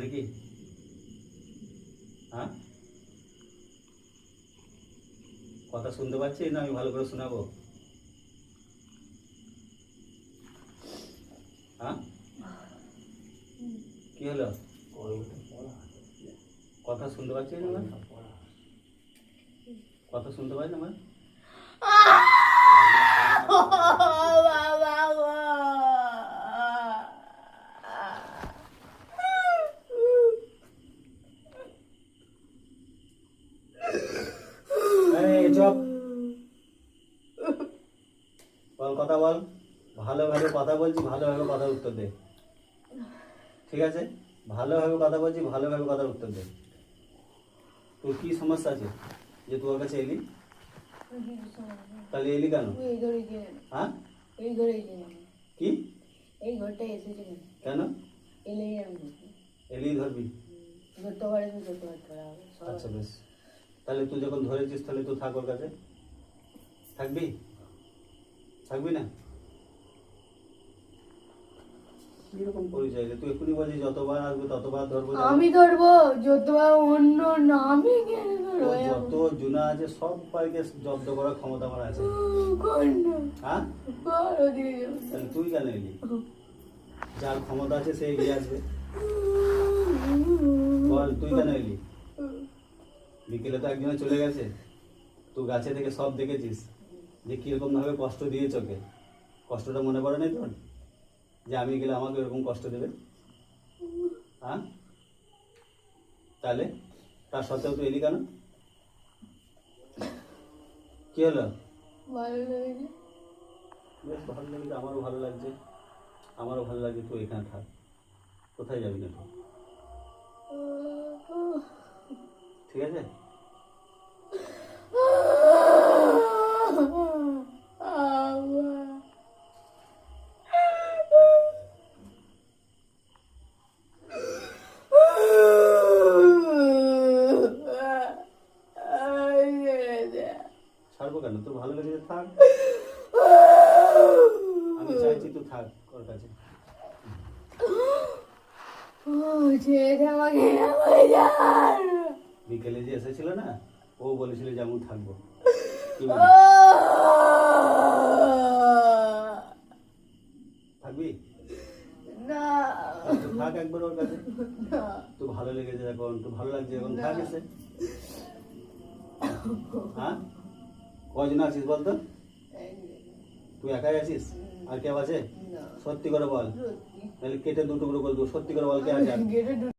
নাকি? হ্যাঁ, কথা শুনতে পাচ্ছি না? আমি ভালো করে শোনাবো? হ্যাঁ, কি হলো? কথা শুনতে পাচ্ছি না? কথা শুনতে পাই না? চুপ, বল, কথা বল। ভালোভাবে কথা বলছি, ভালোভাবে কথার উত্তর দে। ঠিক আছে, ভালোভাবে কথা বলছি, ভালোভাবে কথার উত্তর দে। তোর কি সমস্যা আছে যে তোর কাছে এলি? তাহলে এলি কেন? হ্যাঁ, কি এই ঘরটাই এসেছি কেন এলেই আমি এলি? ধরবি? ধরতে পারে তো ধরতে পারতে হবে। আচ্ছা বেশ, তাহলে তুই যখন ধরেছিস তাহলে তুই থাক ওর কাছে। থাকবি? থাকবি না? কিরকম পরিচয় রে? তুই এক্ষুনি বলছিস যতবার আসবে ততবার ধরবো। আমি ধরবো যতবার, অন্য না আমি কেন ধরবো? যত জুনা আছে সবাইকে জব্দ করার ক্ষমতা আমার আছে। হ্যাঁ, তাহলে তুই কেন এলি? যার ক্ষমতা আছে সে এগিয়ে আসবে। বল, তুই কেন এলি? বিকেলে তো একজনে চলে গেছে, তুই গাছে থেকে সব দেখেছিস যে কিরকম ভাবে কষ্ট দিয়েছ ওকে। কষ্টটা মনে পড়ে নাই তোর যে আমি গেলে আমাকে এরকম কষ্ট দেবে? হ্যাঁ, তাহলে তার সত্ত্বেও তুই এলি কেন? কি হলো? ভালো লেগেছে। বেশ ভালো লাগছে, আমারও ভালো লাগছে। আমারও ভালো লাগছে, তুই এখানে থাক। কোথায় যাবি না? ঠিক আছে? ছাড়বো কেন? তোর ভালো লেগেছে, থাক। আমি চাইছি তুই থাক ওর কাছে। বিকেলে যে এসেছিল না, ও বলেছিল যে আমি থাকবো। কি বলিস? থাকবি? না, থাক একবার ওর কাছে। তো ভালো লেগেছে এখন, তো ভালো লাগছে এখন, থাক এসে। হ্যাঁ, কজন আছিস বলতো? তুই একাই আছিস? আর কেউ আছে? সত্যি করে বল, তাহলে কেটে দুটো করে বলবো। সত্যি করে বল, কে আছে?